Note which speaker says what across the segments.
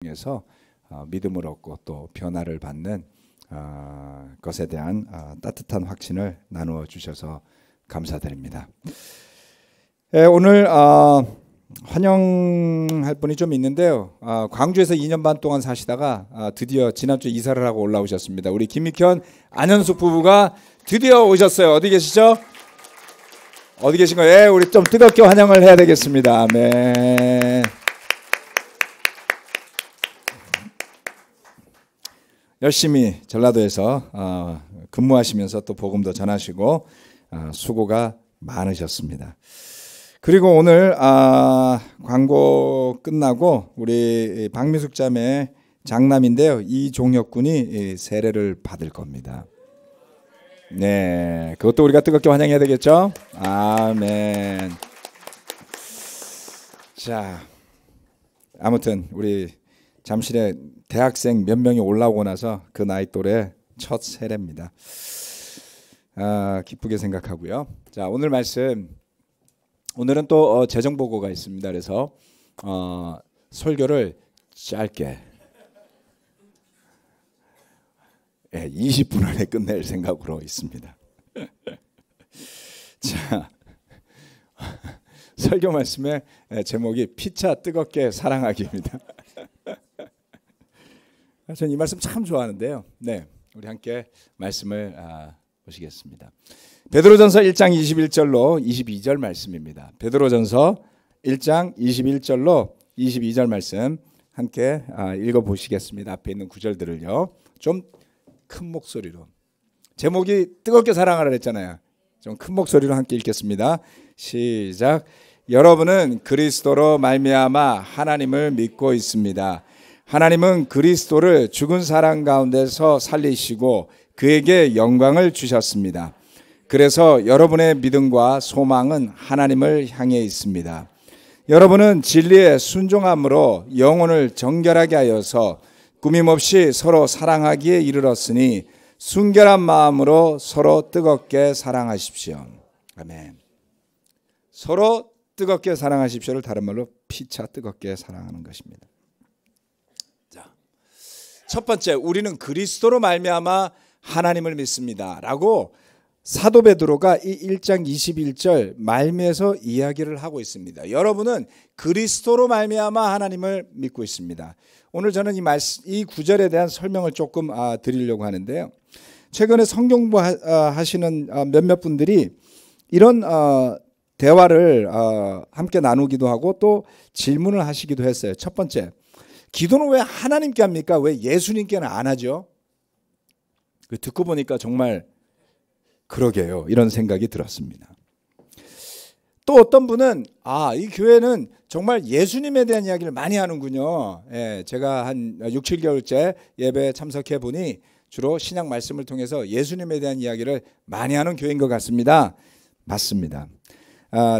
Speaker 1: 통해서 믿음을 얻고 또 변화를 받는 것에 대한 따뜻한 확신을 나누어 주셔서 감사드립니다. 오늘 환영할 분이 좀 있는데요. 광주에서 2년 반 동안 사시다가 드디어 지난주에 이사를 하고 올라오셨습니다. 우리 김익현, 안현숙 부부가 드디어 오셨어요. 어디 계시죠? 어디 계신 거예요? 예, 우리 좀 뜨겁게 환영을 해야 되겠습니다. 아멘. 열심히 전라도에서 근무하시면서 또 복음도 전하시고 수고가 많으셨습니다. 그리고 오늘 광고 끝나고 우리 박미숙 자매 장남인데요. 이종혁 군이 세례를 받을 겁니다. 네, 그것도 우리가 뜨겁게 환영해야 되겠죠? 아멘. 자, 아무튼 우리 잠실에 대학생 몇 명이 올라오고 나서 그 나이 또래 첫 세례입니다. 기쁘게 생각하고요. 자, 오늘 말씀, 오늘은 또 재정 보고가 있습니다. 그래서 설교를 짧게 20분 안에 끝낼 생각으로 있습니다. 자, 설교 말씀의 제목이 피차 뜨겁게 사랑하기입니다. 저는 이 말씀 참 좋아하는데요. 네, 우리 함께 말씀을 보시겠습니다. 베드로전서 1장 21절로 22절 말씀입니다. 베드로전서 1장 21절로 22절 말씀 함께 읽어보시겠습니다. 앞에 있는 구절들을요. 좀 큰 목소리로. 제목이 뜨겁게 사랑하라 했잖아요. 좀 큰 목소리로 함께 읽겠습니다. 시작. 여러분은 그리스도로 말미암아 하나님을 믿고 있습니다. 하나님은 그리스도를 죽은 사람 가운데서 살리시고 그에게 영광을 주셨습니다. 그래서 여러분의 믿음과 소망은 하나님을 향해 있습니다. 여러분은 진리에 순종함으로 영혼을 정결하게 하여서 꾸밈없이 서로 사랑하기에 이르렀으니 순결한 마음으로 서로 뜨겁게 사랑하십시오. 아멘. 서로 뜨겁게 사랑하십시오를 다른 말로 피차 뜨겁게 사랑하는 것입니다. 자, 첫 번째, 우리는 그리스도로 말미암아 하나님을 믿습니다 라고 사도 베드로가 이 1장 21절 말미에서 이야기를 하고 있습니다. 여러분은 그리스도로 말미암아 하나님을 믿고 있습니다. 오늘 저는 이 구절에 대한 설명을 조금 드리려고 하는데요. 최근에 성경 공부 하시는 몇몇 분들이 이런 대화를 함께 나누기도 하고 또 질문을 하시기도 했어요. 첫 번째, 기도는 왜 하나님께 합니까? 왜 예수님께는 안 하죠? 듣고 보니까 정말 그러게요. 이런 생각이 들었습니다. 또 어떤 분은 이 교회는 정말 예수님에 대한 이야기를 많이 하는군요. 예, 제가 한 6, 7개월째 예배에 참석해 보니 주로 신약 말씀을 통해서 예수님에 대한 이야기를 많이 하는 교회인 것 같습니다. 맞습니다.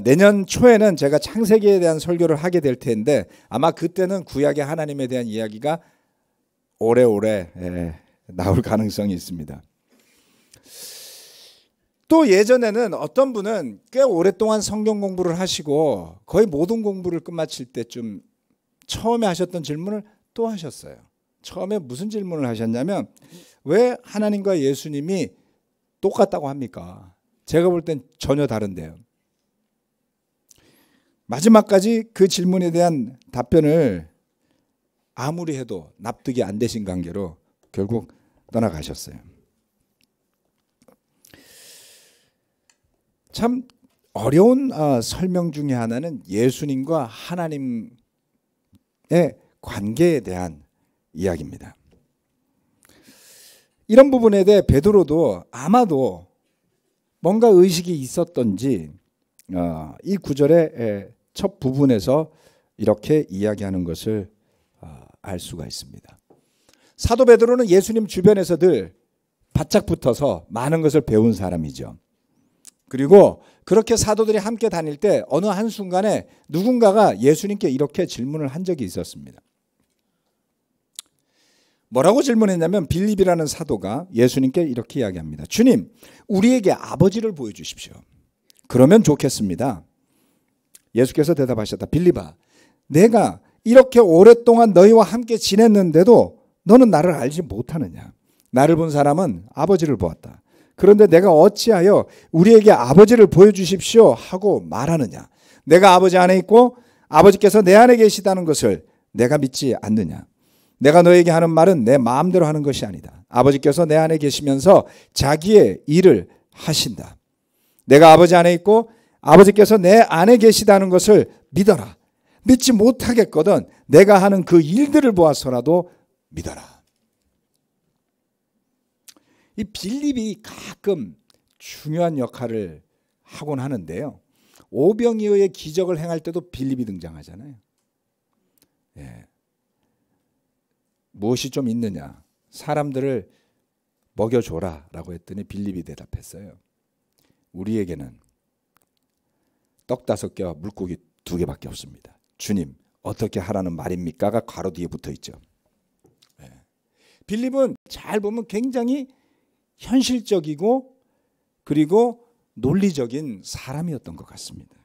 Speaker 1: 내년 초에는 제가 창세기에 대한 설교를 하게 될 텐데 아마 그때는 구약의 하나님에 대한 이야기가 오래오래 나올 가능성이 있습니다. 또 예전에는 어떤 분은 꽤 오랫동안 성경 공부를 하시고 거의 모든 공부를 끝마칠 때쯤 처음에 하셨던 질문을 또 하셨어요. 처음에 무슨 질문을 하셨냐면 왜 하나님과 예수님이 똑같다고 합니까? 제가 볼 땐 전혀 다른데요. 마지막까지 그 질문에 대한 답변을 아무리 해도 납득이 안 되신 관계로 결국 떠나가셨어요. 참 어려운 설명 중에 하나는 예수님과 하나님의 관계에 대한 이야기입니다. 이런 부분에 대해 베드로도 아마도 뭔가 의식이 있었던지 이 구절의 첫 부분에서 이렇게 이야기하는 것을 알 수가 있습니다. 사도 베드로는 예수님 주변에서 늘 바짝 붙어서 많은 것을 배운 사람이죠. 그리고 그렇게 사도들이 함께 다닐 때 어느 한순간에 누군가가 예수님께 이렇게 질문을 한 적이 있었습니다. 뭐라고 질문했냐면 빌립이라는 사도가 예수님께 이렇게 이야기합니다. 주님, 우리에게 아버지를 보여주십시오. 그러면 좋겠습니다. 예수께서 대답하셨다. 빌립아, 내가 이렇게 오랫동안 너희와 함께 지냈는데도 너는 나를 알지 못하느냐. 나를 본 사람은 아버지를 보았다. 그런데 내가 어찌하여 우리에게 아버지를 보여주십시오 하고 말하느냐. 내가 아버지 안에 있고 아버지께서 내 안에 계시다는 것을 내가 믿지 않느냐. 내가 너에게 하는 말은 내 마음대로 하는 것이 아니다. 아버지께서 내 안에 계시면서 자기의 일을 하신다. 내가 아버지 안에 있고 아버지께서 내 안에 계시다는 것을 믿어라. 믿지 못하겠거든 내가 하는 그 일들을 보아서라도 믿어라. 이 빌립이 가끔 중요한 역할을 하곤 하는데요. 오병이어의 기적을 행할 때도 빌립이 등장하잖아요. 예. 무엇이 좀 있느냐? 사람들을 먹여줘라 라고 했더니 빌립이 대답했어요. 우리에게는 떡 5개와 물고기 2개밖에 없습니다. 주님 어떻게 하라는 말입니까가 괄호 뒤에 붙어 있죠. 예. 빌립은 잘 보면 굉장히 현실적이고 그리고 논리적인 사람이었던 것 같습니다.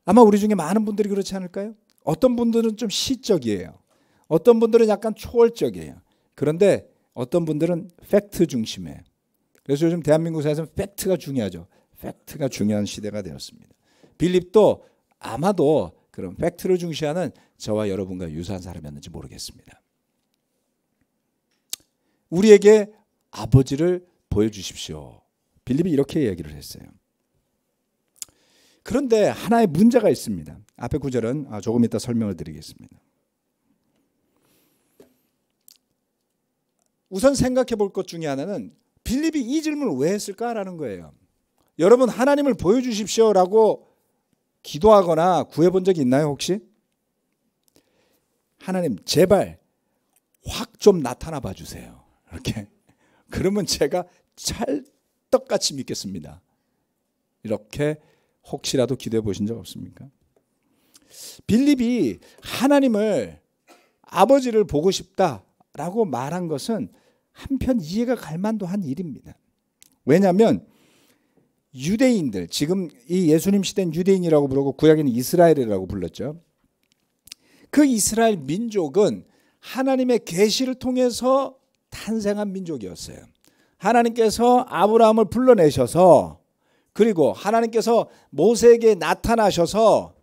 Speaker 1: 아마 우리 중에 많은 분들이 그렇지 않을까요? 어떤 분들은 좀 시적이에요. 어떤 분들은 약간 초월적이에요. 그런데 어떤 분들은 팩트 중심이에요. 그래서 요즘 대한민국 사회에서는 팩트가 중요하죠. 팩트가 중요한 시대가 되었습니다. 빌립도 아마도 그런 팩트를 중시하는 저와 여러분과 유사한 사람이었는지 모르겠습니다. 우리에게 아버지를 보여주십시오. 빌립이 이렇게 얘기를 했어요. 그런데 하나의 문제가 있습니다. 앞에 구절은 조금 이따 설명을 드리겠습니다. 우선 생각해 볼 것 중에 하나는 빌립이 이 질문을 왜 했을까라는 거예요. 여러분 하나님을 보여주십시오라고 기도하거나 구해본 적이 있나요 혹시? 하나님 제발 확 좀 나타나 봐 주세요. 이렇게. 그러면 제가 찰떡같이 믿겠습니다. 이렇게 혹시라도 기도해 보신 적 없습니까? 빌립이 하나님을 아버지를 보고 싶다라고 말한 것은 한편 이해가 갈 만도 한 일입니다. 왜냐하면 유대인들, 지금 이 예수님 시대는 유대인이라고 부르고 구약에는 이스라엘이라고 불렀죠. 그 이스라엘 민족은 하나님의 계시를 통해서 탄생한 민족이었어요. 하나님께서 아브라함을 불러내셔서 그리고 하나님께서 모세에게 나타나셔서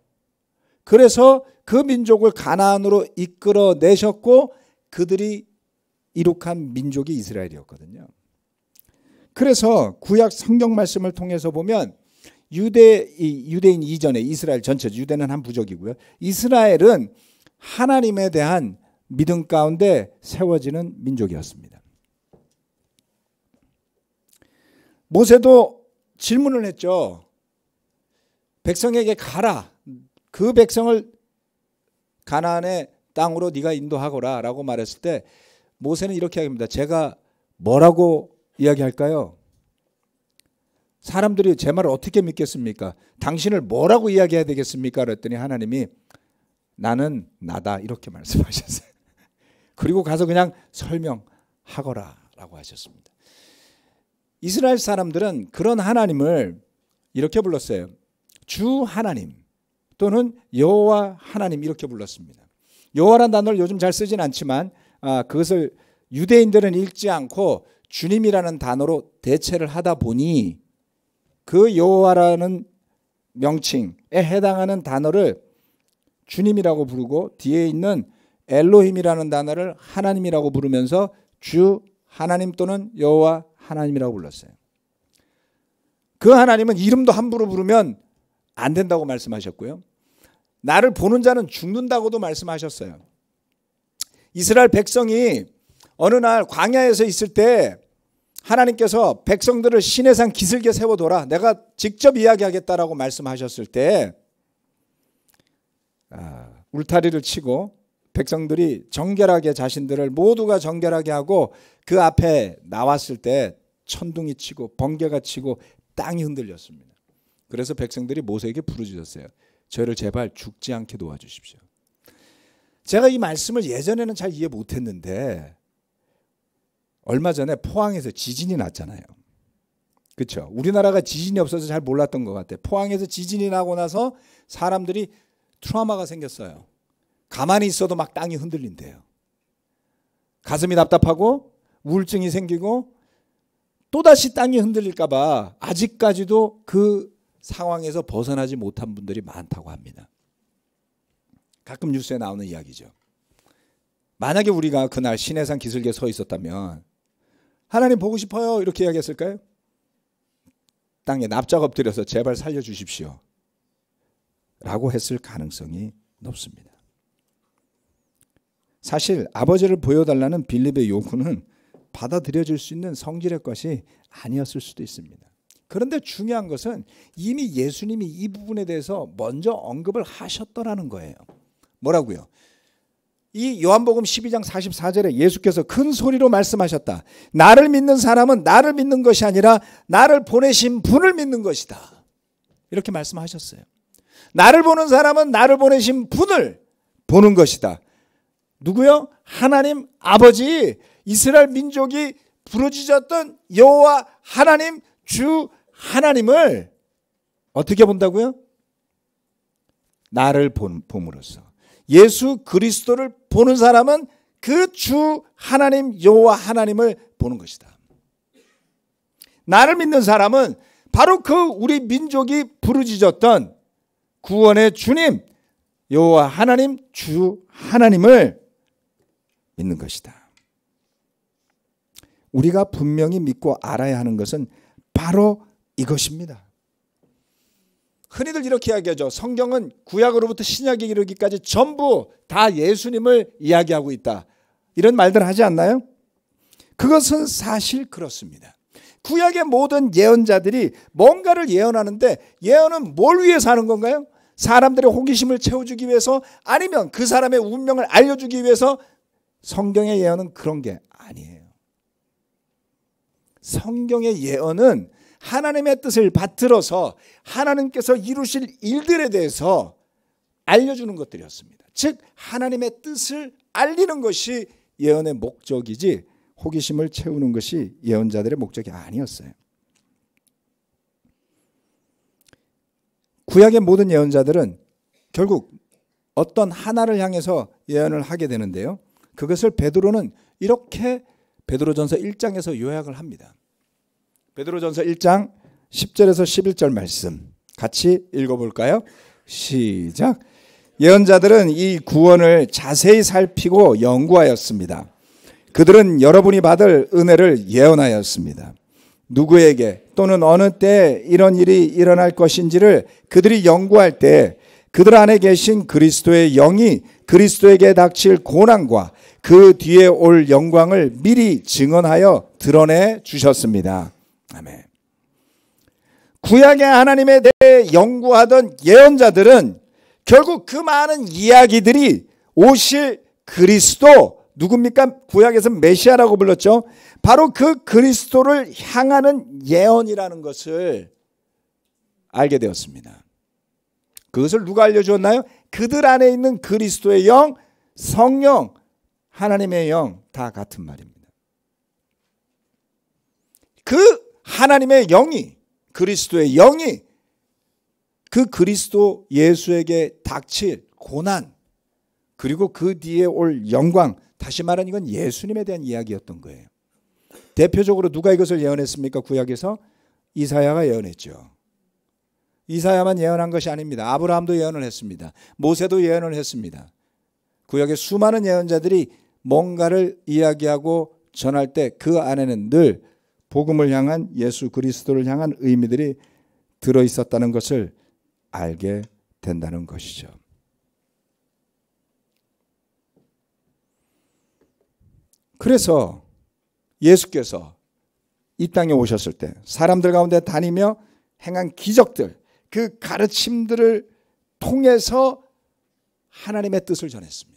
Speaker 1: 그래서 그 민족을 가나안으로 이끌어내셨고 그들이 이룩한 민족이 이스라엘이었거든요. 그래서 구약 성경 말씀을 통해서 보면 유대인 이전에 이스라엘 전체, 유대는 한 부족이고요. 이스라엘은 하나님에 대한 믿음 가운데 세워지는 민족이었습니다. 모세도 질문을 했죠. 백성에게 가라. 그 백성을 가나안의 땅으로 네가 인도하거라 라고 말했을 때 모세는 이렇게 합니다. 제가 뭐라고 이야기할까요? 사람들이 제 말을 어떻게 믿겠습니까? 당신을 뭐라고 이야기해야 되겠습니까? 그랬더니 하나님이 나는 나다 이렇게 말씀하셨어요. 그리고 가서 그냥 설명하거라 라고 하셨습니다. 이스라엘 사람들은 그런 하나님을 이렇게 불렀어요. 주 하나님 또는 여호와 하나님 이렇게 불렀습니다. 여호와라는 단어를 요즘 잘 쓰진 않지만 그것을 유대인들은 읽지 않고 주님이라는 단어로 대체를 하다 보니 그 여호와라는 명칭에 해당하는 단어를 주님이라고 부르고 뒤에 있는 엘로힘이라는 단어를 하나님이라고 부르면서 주 하나님 또는 여호와 하나님이라고 불렀어요. 그 하나님은 이름도 함부로 부르면 안 된다고 말씀하셨고요. 나를 보는 자는 죽는다고도 말씀하셨어요. 이스라엘 백성이 어느 날 광야에서 있을 때 하나님께서 백성들을 시내산 기슭에 세워둬라. 내가 직접 이야기하겠다라고 말씀하셨을 때 울타리를 치고 백성들이 정결하게 자신들을 모두가 정결하게 하고 그 앞에 나왔을 때 천둥이 치고 번개가 치고 땅이 흔들렸습니다. 그래서 백성들이 모세에게 부르짖었어요. 저희를 제발 죽지 않게 도와주십시오. 제가 이 말씀을 예전에는 잘 이해 못했는데 얼마 전에 포항에서 지진이 났잖아요. 그렇죠? 우리나라가 지진이 없어서 잘 몰랐던 것 같아요. 포항에서 지진이 나고 나서 사람들이 트라우마가 생겼어요. 가만히 있어도 막 땅이 흔들린대요. 가슴이 답답하고 우울증이 생기고 또다시 땅이 흔들릴까 봐 아직까지도 그 상황에서 벗어나지 못한 분들이 많다고 합니다. 가끔 뉴스에 나오는 이야기죠. 만약에 우리가 그날 신해산 기슭에 서 있었다면 하나님 보고 싶어요 이렇게 이야기했을까요? 땅에 납작 엎드려서 제발 살려주십시오 라고 했을 가능성이 높습니다. 사실 아버지를 보여달라는 빌립의 요구는 받아들여질 수 있는 성질의 것이 아니었을 수도 있습니다. 그런데 중요한 것은 이미 예수님이 이 부분에 대해서 먼저 언급을 하셨더라는 거예요. 뭐라고요? 이 요한복음 12장 44절에 예수께서 큰 소리로 말씀하셨다. 나를 믿는 사람은 나를 믿는 것이 아니라 나를 보내신 분을 믿는 것이다. 이렇게 말씀하셨어요. 나를 보는 사람은 나를 보내신 분을 보는 것이다. 누구요? 하나님 아버지, 이스라엘 민족이 부르짖었던 여호와 하나님, 주 하나님을 어떻게 본다고요? 나를 봄으로써. 예수 그리스도를 보는 사람은 그 주 하나님 여호와 하나님을 보는 것이다. 나를 믿는 사람은 바로 그 우리 민족이 부르짖었던 구원의 주님 여호와 하나님 주 하나님을 믿는 것이다. 우리가 분명히 믿고 알아야 하는 것은 바로 이것입니다. 흔히들 이렇게 이야기하죠. 성경은 구약으로부터 신약에 이르기까지 전부 다 예수님을 이야기하고 있다. 이런 말들 하지 않나요? 그것은 사실 그렇습니다. 구약의 모든 예언자들이 뭔가를 예언하는데 예언은 뭘 위해서 하는 건가요? 사람들의 호기심을 채워주기 위해서 아니면 그 사람의 운명을 알려주기 위해서? 성경의 예언은 그런 게 아니에요. 성경의 예언은 하나님의 뜻을 받들어서 하나님께서 이루실 일들에 대해서 알려주는 것들이었습니다. 즉 하나님의 뜻을 알리는 것이 예언의 목적이지 호기심을 채우는 것이 예언자들의 목적이 아니었어요. 구약의 모든 예언자들은 결국 어떤 하나를 향해서 예언을 하게 되는데요. 그것을 베드로는 이렇게 베드로전서 1장에서 요약을 합니다. 베드로전서 1장 10절에서 11절 말씀 같이 읽어볼까요? 시작. 예언자들은 이 구원을 자세히 살피고 연구하였습니다. 그들은 여러분이 받을 은혜를 예언하였습니다. 누구에게 또는 어느 때 이런 일이 일어날 것인지를 그들이 연구할 때 그들 안에 계신 그리스도의 영이 그리스도에게 닥칠 고난과 그 뒤에 올 영광을 미리 증언하여 드러내 주셨습니다. 아멘. 구약의 하나님에 대해 연구하던 예언자들은 결국 그 많은 이야기들이 오실 그리스도, 누굽니까? 구약에서 메시아라고 불렀죠. 바로 그 그리스도를 향하는 예언이라는 것을 알게 되었습니다. 그것을 누가 알려주었나요? 그들 안에 있는 그리스도의 영, 성령, 하나님의 영 다 같은 말입니다. 그 하나님의 영이, 그리스도의 영이 그 그리스도 예수에게 닥칠 고난 그리고 그 뒤에 올 영광, 다시 말하면 이건 예수님에 대한 이야기였던 거예요. 대표적으로 누가 이것을 예언했습니까? 구약에서 이사야가 예언했죠. 이사야만 예언한 것이 아닙니다. 아브라함도 예언을 했습니다. 모세도 예언을 했습니다. 구약의 수많은 예언자들이 뭔가를 이야기하고 전할 때 그 안에는 늘 복음을 향한, 예수 그리스도를 향한 의미들이 들어있었다는 것을 알게 된다는 것이죠. 그래서 예수께서 이 땅에 오셨을 때 사람들 가운데 다니며 행한 기적들, 그 가르침들을 통해서 하나님의 뜻을 전했습니다.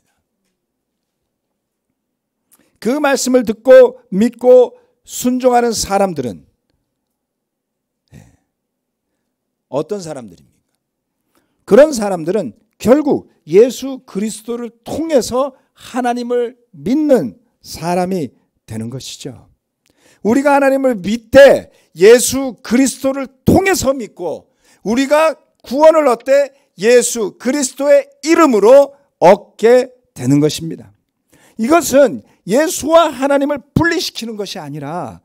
Speaker 1: 그 말씀을 듣고 믿고 순종하는 사람들은 어떤 사람들입니까? 그런 사람들은 결국 예수 그리스도를 통해서 하나님을 믿는 사람이 되는 것이죠. 우리가 하나님을 믿되 예수 그리스도를 통해서 믿고 우리가 구원을 얻되 예수 그리스도의 이름으로 얻게 되는 것입니다. 이것은 예수와 하나님을 분리시키는 것이 아니라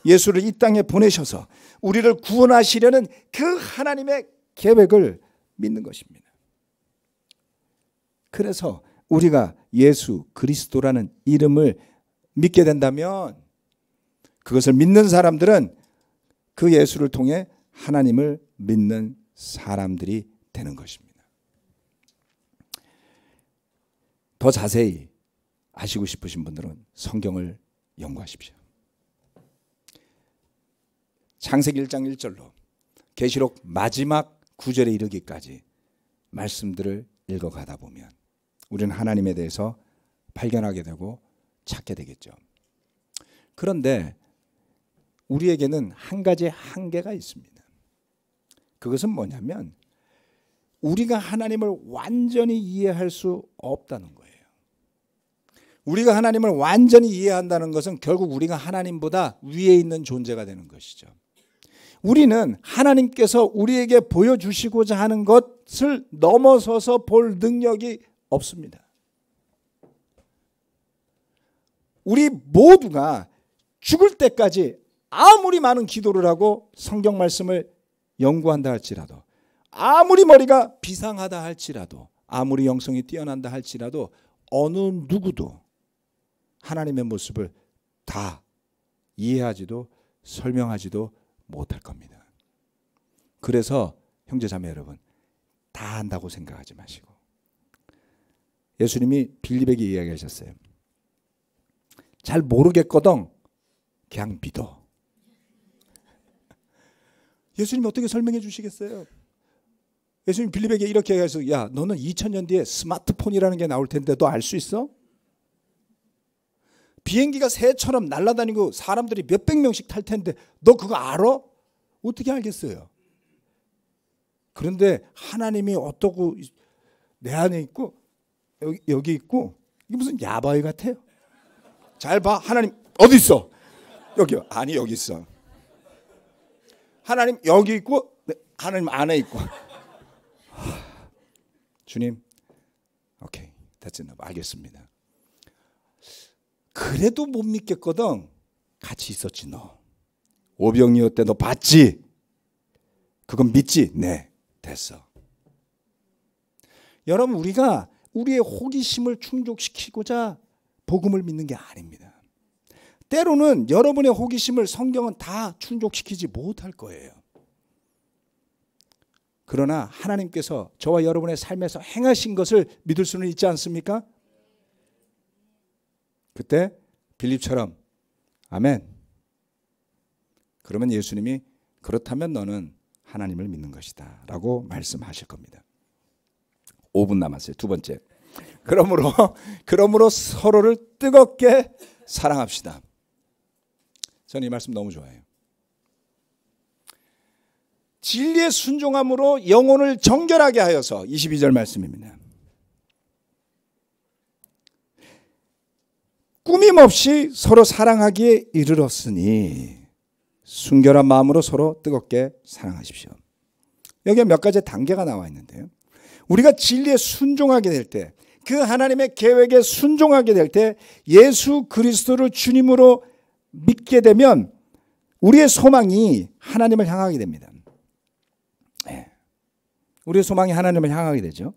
Speaker 1: 예수를 이 땅에 보내셔서 우리를 구원하시려는 그 하나님의 계획을 믿는 것입니다. 그래서 우리가 예수 그리스도라는 이름을 믿게 된다면 그것을 믿는 사람들은 그 예수를 통해 하나님을 믿는 사람들이 되는 것입니다. 더 자세히 아시고 싶으신 분들은 성경을 연구하십시오. 창세기 1장 1절로 계시록 마지막 9절에 이르기까지 말씀들을 읽어가다 보면 우리는 하나님에 대해서 발견하게 되고 찾게 되겠죠. 그런데 우리에게는 한 가지 한계가 있습니다. 그것은 뭐냐면 우리가 하나님을 완전히 이해할 수 없다는 거예요. 우리가 하나님을 완전히 이해한다는 것은 결국 우리가 하나님보다 위에 있는 존재가 되는 것이죠. 우리는 하나님께서 우리에게 보여주시고자 하는 것을 넘어서서 볼 능력이 없습니다. 우리 모두가 죽을 때까지 아무리 많은 기도를 하고 성경 말씀을 연구한다 할지라도, 아무리 머리가 비상하다 할지라도, 아무리 영성이 뛰어난다 할지라도 어느 누구도 하나님의 모습을 다 이해하지도 설명하지도 못할 겁니다. 그래서 형제자매 여러분, 다 안다고 생각하지 마시고, 예수님이 빌립에게 이야기하셨어요. 잘 모르겠거든 그냥 믿어. 예수님이 어떻게 설명해 주시겠어요? 예수님 빌립에게 이렇게 얘기해서, 야, 너는 2000년 뒤에 스마트폰이라는 게 나올 텐데 너 알 수 있어? 비행기가 새처럼 날아다니고 사람들이 몇백 명씩 탈 텐데 너 그거 알아? 어떻게 알겠어요? 그런데 하나님이 어떠고 내 안에 있고 여기 있고, 이게 무슨 야바이 같아요? 잘 봐. 하나님 어디 있어? 여기요. 아니 여기 있어. 하나님 여기 있고 하나님 안에 있고. 주님, 오케이, that's enough. 알겠습니다. 그래도 못 믿겠거든. 같이 있었지 너. 오병이어 때 너 봤지? 그건 믿지? 네, 됐어. 여러분, 우리가 우리의 호기심을 충족시키고자 복음을 믿는 게 아닙니다. 때로는 여러분의 호기심을 성경은 다 충족시키지 못할 거예요. 그러나 하나님께서 저와 여러분의 삶에서 행하신 것을 믿을 수는 있지 않습니까? 그때 빌립처럼 아멘. 그러면 예수님이 그렇다면 너는 하나님을 믿는 것이다 라고 말씀하실 겁니다. 5분 남았어요. 두 번째. 그러므로 서로를 뜨겁게 사랑합시다. 저는 이 말씀 너무 좋아해요. 진리에 순종함으로 영혼을 정결하게 하여서, 22절 말씀입니다. 꾸밈없이 서로 사랑하기에 이르렀으니 순결한 마음으로 서로 뜨겁게 사랑하십시오. 여기에 몇 가지 단계가 나와 있는데요. 우리가 진리에 순종하게 될 때, 그 하나님의 계획에 순종하게 될 때, 예수 그리스도를 주님으로 믿게 되면 우리의 소망이 하나님을 향하게 됩니다. 우리의 소망이 하나님을 향하게 되죠.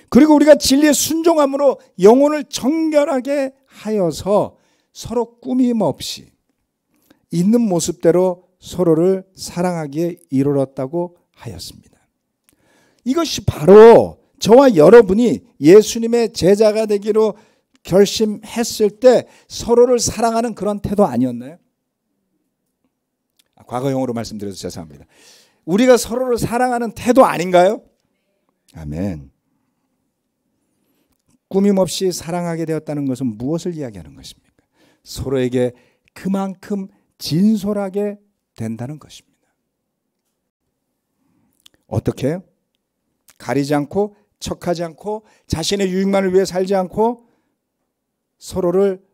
Speaker 1: 그리고 우리가 진리에 순종함으로 영혼을 정결하게 하여서 서로 꾸밈 없이 있는 모습대로 서로를 사랑하기에 이르렀다고 하였습니다. 이것이 바로 저와 여러분이 예수님의 제자가 되기로 결심했을 때 서로를 사랑하는 그런 태도 아니었나요? 과거형으로 말씀드려서 죄송합니다. 우리가 서로를 사랑하는 태도 아닌가요? 아멘. 꾸밈없이 사랑하게 되었다는 것은 무엇을 이야기하는 것입니까? 서로에게 그만큼 진솔하게 된다는 것입니다. 어떻게 해요? 가리지 않고, 척하지 않고, 자신의 유익만을 위해 살지 않고 서로를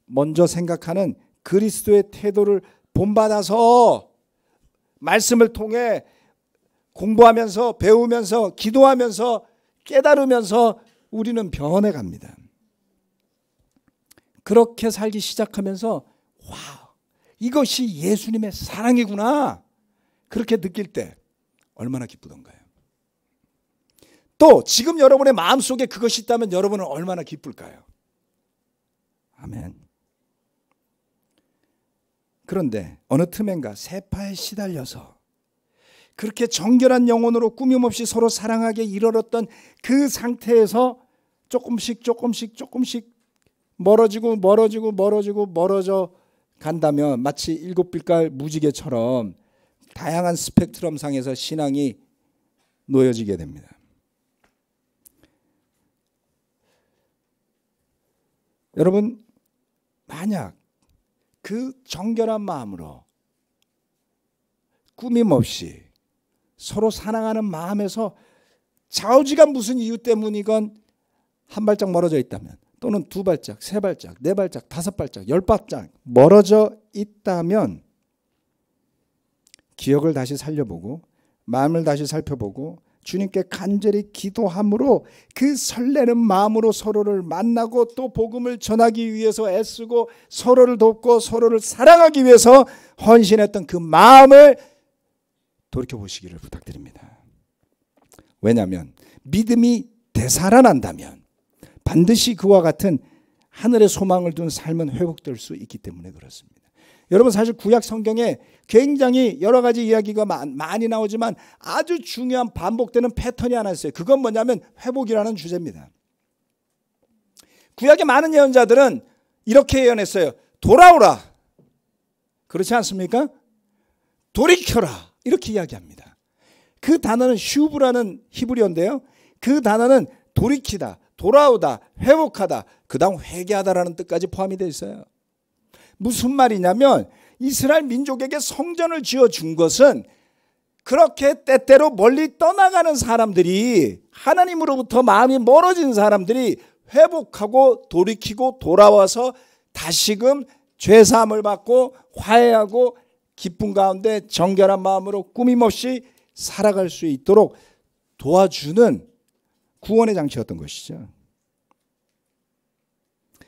Speaker 1: 먼저 생각하는 그리스도의 태도를 본받아서 말씀을 통해 공부하면서, 배우면서, 기도하면서, 깨달으면서 우리는 변해갑니다. 그렇게 살기 시작하면서 와, 이것이 예수님의 사랑이구나 그렇게 느낄 때 얼마나 기쁘던가요? 또 지금 여러분의 마음속에 그것이 있다면 여러분은 얼마나 기쁠까요? 아멘. 그런데 어느 틈엔가 세파에 시달려서 그렇게 정결한 영혼으로 꾸밈없이 서로 사랑하게 이르렀던 그 상태에서 조금씩 멀어져 간다면 마치 일곱 빛깔 무지개처럼 다양한 스펙트럼 상에서 신앙이 놓여지게 됩니다. 여러분, 만약 그 정결한 마음으로 꾸밈 없이 서로 사랑하는 마음에서 좌우지간 무슨 이유 때문이건 한 발짝 멀어져 있다면, 또는 두 발짝, 세 발짝, 네 발짝, 다섯 발짝, 열 발짝 멀어져 있다면 기억을 다시 살려보고 마음을 다시 살펴보고 주님께 간절히 기도함으로 그 설레는 마음으로 서로를 만나고 또 복음을 전하기 위해서 애쓰고 서로를 돕고 서로를 사랑하기 위해서 헌신했던 그 마음을 돌이켜보시기를 부탁드립니다. 왜냐하면 믿음이 되살아난다면 반드시 그와 같은 하늘의 소망을 둔 삶은 회복될 수 있기 때문에 그렇습니다. 여러분, 사실 구약 성경에 굉장히 여러 가지 이야기가 많이 나오지만 아주 중요한 반복되는 패턴이 하나 있어요. 그건 뭐냐면 회복이라는 주제입니다. 구약의 많은 예언자들은 이렇게 예언했어요. 돌아오라. 그렇지 않습니까? 돌이켜라. 이렇게 이야기합니다. 그 단어는 슈브라는 히브리어인데요. 그 단어는 돌이키다, 돌아오다, 회복하다, 그 다음 회개하다라는 뜻까지 포함이 되어 있어요. 무슨 말이냐면 이스라엘 민족에게 성전을 지어준 것은 그렇게 때때로 멀리 떠나가는 사람들이, 하나님으로부터 마음이 멀어진 사람들이 회복하고 돌이키고 돌아와서 다시금 죄사함을 받고 화해하고 기쁨 가운데 정결한 마음으로 꾸밈없이 살아갈 수 있도록 도와주는 구원의 장치였던 것이죠.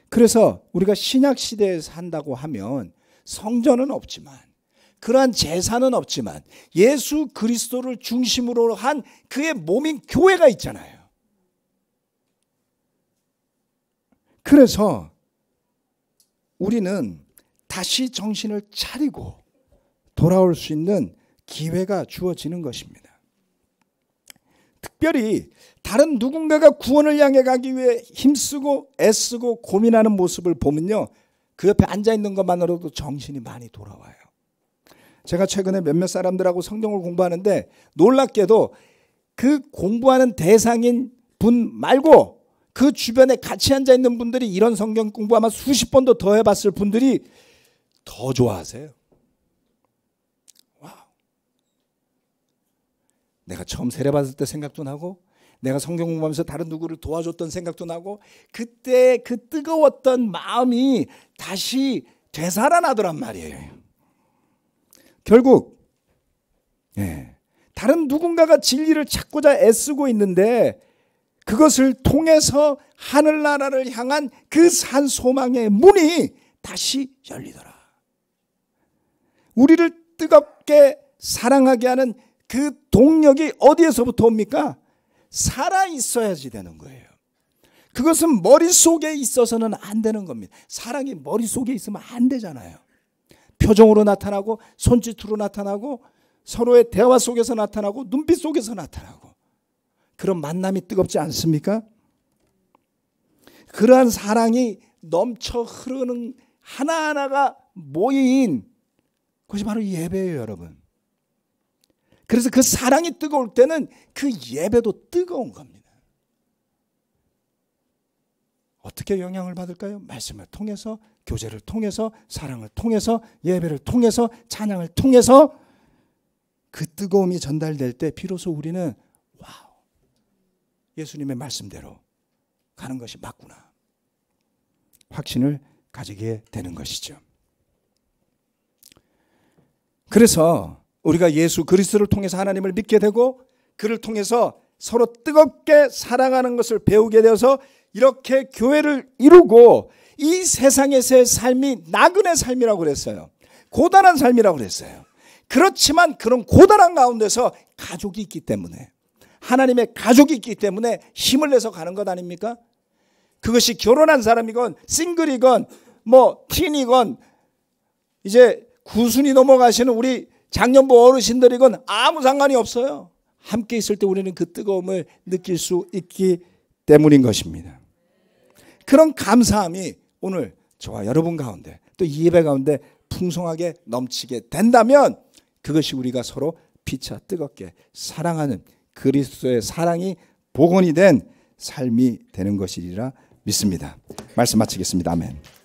Speaker 1: 그래서 우리가 신약 시대에 산다고 하면 성전은 없지만, 그러한 제사는 없지만 예수 그리스도를 중심으로 한 그의 몸인 교회가 있잖아요. 그래서 우리는 다시 정신을 차리고 돌아올 수 있는 기회가 주어지는 것입니다. 특별히 다른 누군가가 구원을 향해 가기 위해 힘쓰고 애쓰고 고민하는 모습을 보면요, 그 옆에 앉아있는 것만으로도 정신이 많이 돌아와요. 제가 최근에 몇몇 사람들하고 성경을 공부하는데 놀랍게도 그 공부하는 대상인 분 말고 그 주변에 같이 앉아있는 분들이 이런 성경 공부 아마 수십 번도 더 해봤을 분들이 더 좋아하세요. 와우. 내가 처음 세례받을 때 생각도 나고, 내가 성경 공부하면서 다른 누구를 도와줬던 생각도 나고, 그때 그 뜨거웠던 마음이 다시 되살아나더란 말이에요. 결국 다른 누군가가 진리를 찾고자 애쓰고 있는데 그것을 통해서 하늘나라를 향한 그 산 소망의 문이 다시 열리더라. 우리를 뜨겁게 사랑하게 하는 그 동력이 어디에서부터 옵니까? 살아 있어야지 되는 거예요. 그것은 머릿속에 있어서는 안 되는 겁니다. 사랑이 머릿속에 있으면 안 되잖아요. 표정으로 나타나고 손짓으로 나타나고 서로의 대화 속에서 나타나고 눈빛 속에서 나타나고, 그런 만남이 뜨겁지 않습니까? 그러한 사랑이 넘쳐 흐르는 하나하나가 모인 그것이 바로 예배예요, 여러분. 그래서 그 사랑이 뜨거울 때는 그 예배도 뜨거운 겁니다. 어떻게 영향을 받을까요? 말씀을 통해서, 교제를 통해서, 사랑을 통해서, 예배를 통해서, 찬양을 통해서 그 뜨거움이 전달될 때 비로소 우리는 와우, 예수님의 말씀대로 가는 것이 맞구나, 확신을 가지게 되는 것이죠. 그래서 우리가 예수 그리스도를 통해서 하나님을 믿게 되고 그를 통해서 서로 뜨겁게 사랑하는 것을 배우게 되어서 이렇게 교회를 이루고 이 세상에서의 삶이 나그네 삶이라고 그랬어요. 고단한 삶이라고 그랬어요. 그렇지만 그런 고단한 가운데서 가족이 있기 때문에, 하나님의 가족이 있기 때문에 힘을 내서 가는 것 아닙니까? 그것이 결혼한 사람이건 싱글이건 뭐 틴이건 이제 구순이 넘어가시는 우리 장년부 어르신들이건 아무 상관이 없어요. 함께 있을 때 우리는 그 뜨거움을 느낄 수 있기 때문인 것입니다. 그런 감사함이 오늘 저와 여러분 가운데 또 이 예배 가운데 풍성하게 넘치게 된다면 그것이 우리가 서로 피차 뜨겁게 사랑하는 그리스도의 사랑이 복원이 된 삶이 되는 것이리라 믿습니다. 말씀 마치겠습니다. 아멘.